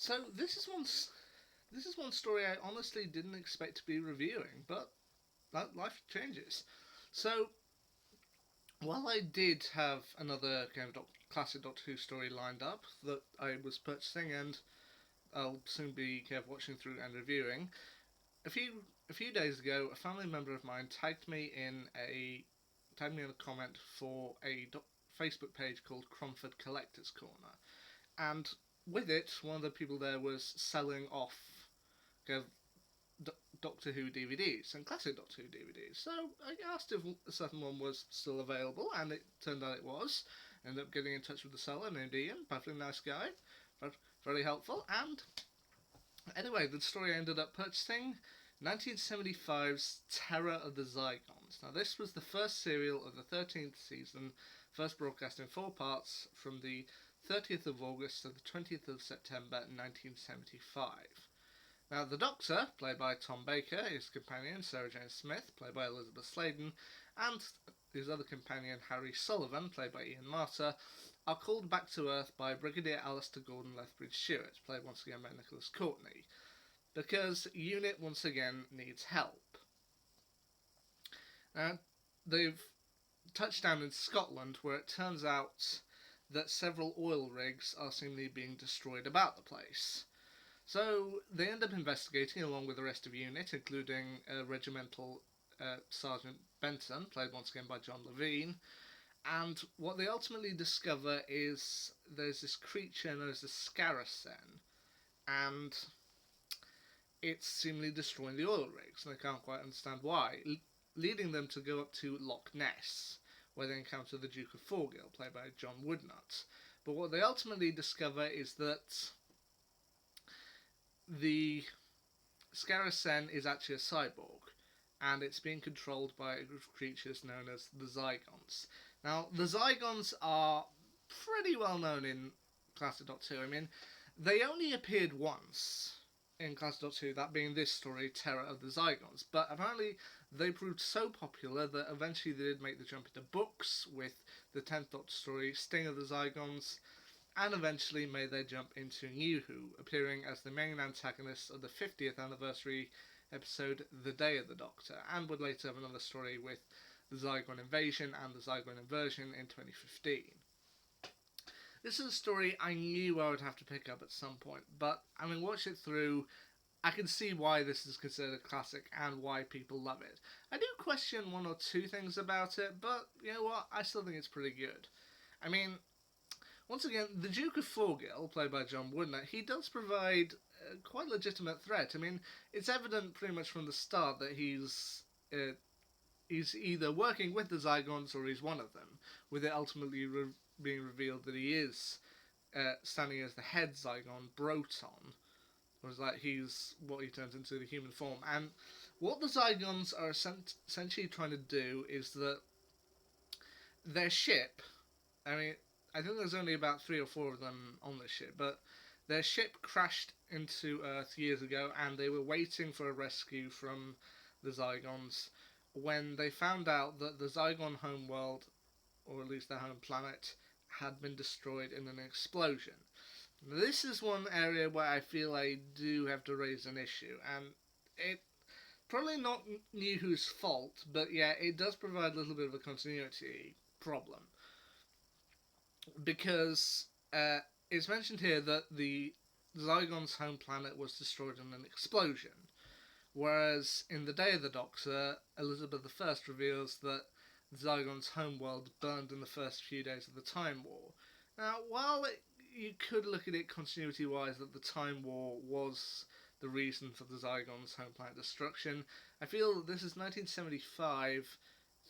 So this is one story I honestly didn't expect to be reviewing, but life changes. So while I did have another kind of classic Doctor Who story lined up that I was purchasing and I'll soon be kind of watching through and reviewing, a few days ago, a family member of mine tagged me in a comment for a Facebook page called Cromford Collectors Corner, and with it, one of the people there was selling off kind of Doctor Who DVDs and classic Doctor Who DVDs. So I asked if a certain one was still available, and it turned out it was. Ended up getting in touch with the seller named Ian, perfectly nice guy, but very helpful. And anyway, the story I ended up purchasing 1975's Terror of the Zygons. Now, this was the first serial of the 13th season, first broadcast in 4 parts from the 30th of August to the 20th of September 1975. Now, the Doctor, played by Tom Baker, his companion, Sarah Jane Smith, played by Elizabeth Sladen, and his other companion, Harry Sullivan, played by Ian Marter, are called back to Earth by Brigadier Alistair Gordon Lethbridge Stewart, played once again by Nicholas Courtney, because UNIT once again needs help. Now, they've touched down in Scotland, where it turns out that several oil rigs are seemingly being destroyed about the place. So they end up investigating along with the rest of the unit, including Regimental Sergeant Benson, played once again by John Levine. And what they ultimately discover is there's this creature known as the Scaracen, and it's seemingly destroying the oil rigs, and they can't quite understand why, leading them to go up to Loch Ness, where they encounter the Duke of Forgill, played by John Woodnutt. But what they ultimately discover is that the Scaracen is actually a cyborg, and it's being controlled by a group of creatures known as the Zygons. Now, the Zygons are pretty well known in Classic Doctor Who. I mean, they only appeared once in Classic Doctor Who, that being this story, Terror of the Zygons, but apparently they proved so popular that eventually they did make the jump into books with the 10th Doctor story, Sting of the Zygons, and eventually made their jump into New Who, appearing as the main antagonist of the 50th anniversary episode The Day of the Doctor, and would later have another story with the Zygon invasion and the Zygon inversion in 2015. This is a story I knew I would have to pick up at some point, but having watched it through, I can see why this is considered a classic and why people love it. I do question one or two things about it, but you know what, I still think it's pretty good. I mean, once again, the Duke of Forgill, played by John Woodnutt, he does provide a quite legitimate threat. I mean, it's evident pretty much from the start that he's either working with the Zygons or he's one of them, with it ultimately being revealed that he is standing as the head Zygon, Broton, or is that he's what he turns into, the human form. And what the Zygons are essentially trying to do is that their ship, I mean, I think there's only about 3 or 4 of them on this ship, but their ship crashed into Earth years ago, and they were waiting for a rescue from the Zygons when they found out that the Zygon homeworld, or at least their home planet, had been destroyed in an explosion. This is one area where I feel I do have to raise an issue, and it probably not New Who's fault, but yeah, it does provide a little bit of a continuity problem. Because it's mentioned here that the Zygon's home planet was destroyed in an explosion, whereas in The Day of the Doctor, Elizabeth I reveals that the Zygon's homeworld burned in the first few days of the Time War. Now, while you could look at it continuity-wise that the Time War was the reason for the Zygon's home planet destruction, I feel that this is 1975,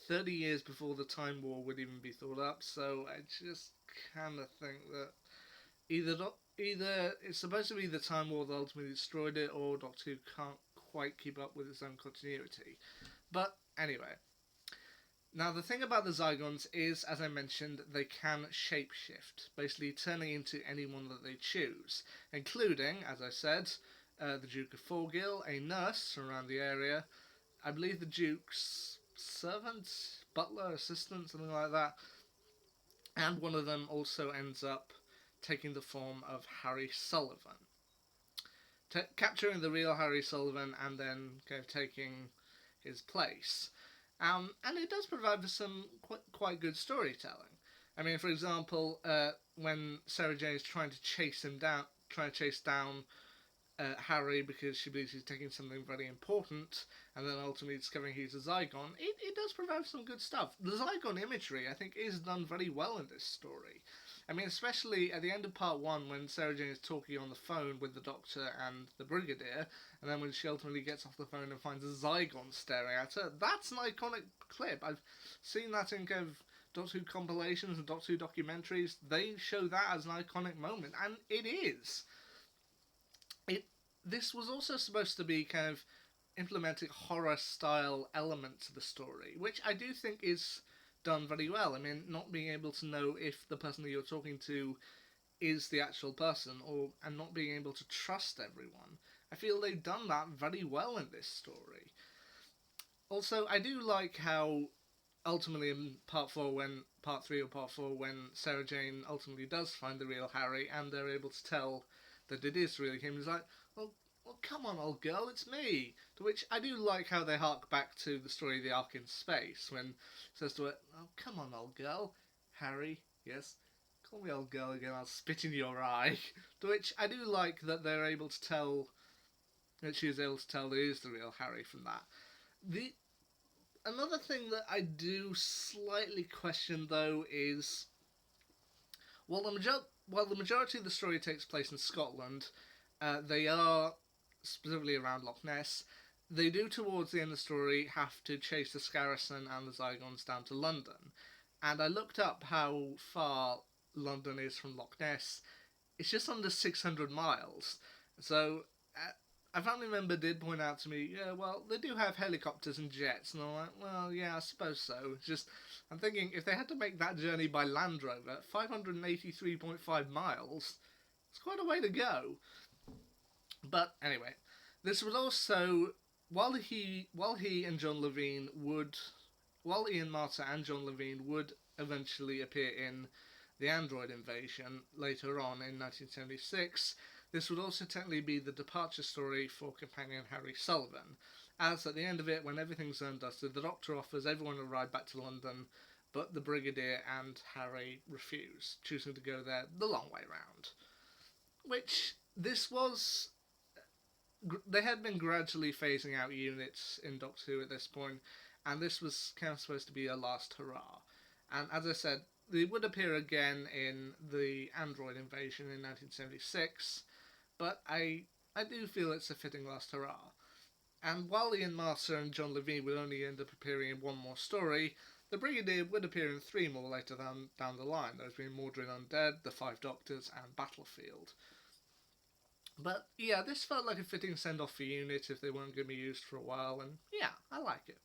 30 years before the Time War would even be thought up, so I just kind of think that either it's supposed to be the Time War that ultimately destroyed it, or Doctor Who can't quite keep up with its own continuity. But anyway, now the thing about the Zygons is, as I mentioned, they can shapeshift, basically turning into anyone that they choose, including, as I said, the Duke of Forgill, a nurse around the area, I believe the Duke's servant, butler, assistant, something like that, and one of them also ends up taking the form of Harry Sullivan. capturing the real Harry Sullivan and then kind of taking his place. And it does provide for some quite good storytelling. I mean, for example, when Sarah Jane is trying to chase down Harry because she believes he's taking something very important, and then ultimately discovering he's a Zygon, it does provide some good stuff. The Zygon imagery, I think, is done very well in this story. I mean, especially at the end of part one, when Sarah Jane is talking on the phone with the Doctor and the Brigadier, and then when she ultimately gets off the phone and finds a Zygon staring at her, that's an iconic clip. I've seen that in kind of Doctor Who compilations and Doctor Who documentaries. They show that as an iconic moment, and it is. This was also supposed to be kind of implementing horror style element to the story, which I do think is done very well. I mean, not being able to know if the person that you're talking to is the actual person, and not being able to trust everyone. I feel they've done that very well in this story. Also, I do like how ultimately in part three or part four, when Sarah Jane ultimately does find the real Harry and they're able to tell that it is really him, he's like, well, come on, old girl, it's me. To which I do like how they hark back to the story of the Ark in Space, when it says to her, oh, come on, old girl. Harry, yes, call me old girl again, I'll spit in your eye. To which I do like that they're able to tell, that she is able to tell that it is the real Harry from that. Another thing that I do slightly question, though, is while the majority of the story takes place in Scotland, they are specifically around Loch Ness. They do, towards the end of the story, have to chase the Scarrison and the Zygons down to London. And I looked up how far London is from Loch Ness. It's just under 600 miles. So a family member did point out to me, yeah, well, they do have helicopters and jets. And I'm like, well, yeah, I suppose so. It's just, I'm thinking, if they had to make that journey by Land Rover, 583.5 miles, it's quite a way to go. But anyway, this would also, while Ian Marter and John Levine would eventually appear in the Android Invasion later on in 1976, this would also technically be the departure story for companion Harry Sullivan, as at the end of it, when everything's done and dusted, the Doctor offers everyone a ride back to London, but the Brigadier and Harry refuse, choosing to go there the long way round. Which, they had been gradually phasing out units in Doctor Who at this point, and this was kind of supposed to be a last hurrah. And as I said, they would appear again in the Android Invasion in 1976, but I do feel it's a fitting last hurrah. And while Ian Marter and John Levine would only end up appearing in one more story, the Brigadier would appear in 3 more later down the line, those being Mordred Undead, The Five Doctors, and Battlefield. But yeah, this felt like a fitting send-off for units if they weren't going to be used for a while, and yeah, I like it.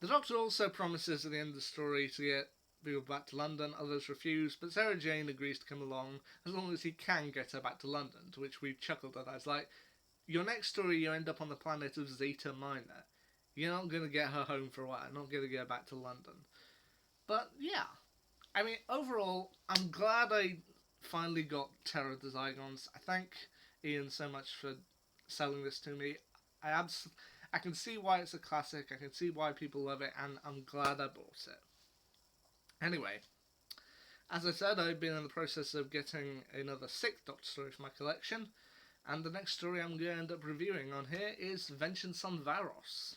The Doctor also promises at the end of the story to get people back to London, others refuse, but Sarah Jane agrees to come along as long as he can get her back to London, to which we chuckled at. I was like, your next story you end up on the planet of Zeta Minor. You're not going to get her home for a while, not going to get her back to London. But yeah, I mean, overall, I'm glad I finally got Terror of the Zygons. I thank Ian so much for selling this to me. I can see why it's a classic, I can see why people love it, and I'm glad I bought it. Anyway, as I said, I've been in the process of getting another 6th Doctor story for my collection, and the next story I'm going to end up reviewing on here is Vengeance on Varos.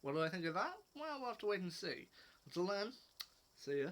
What do I think of that? Well, we'll have to wait and see. Until then, see ya.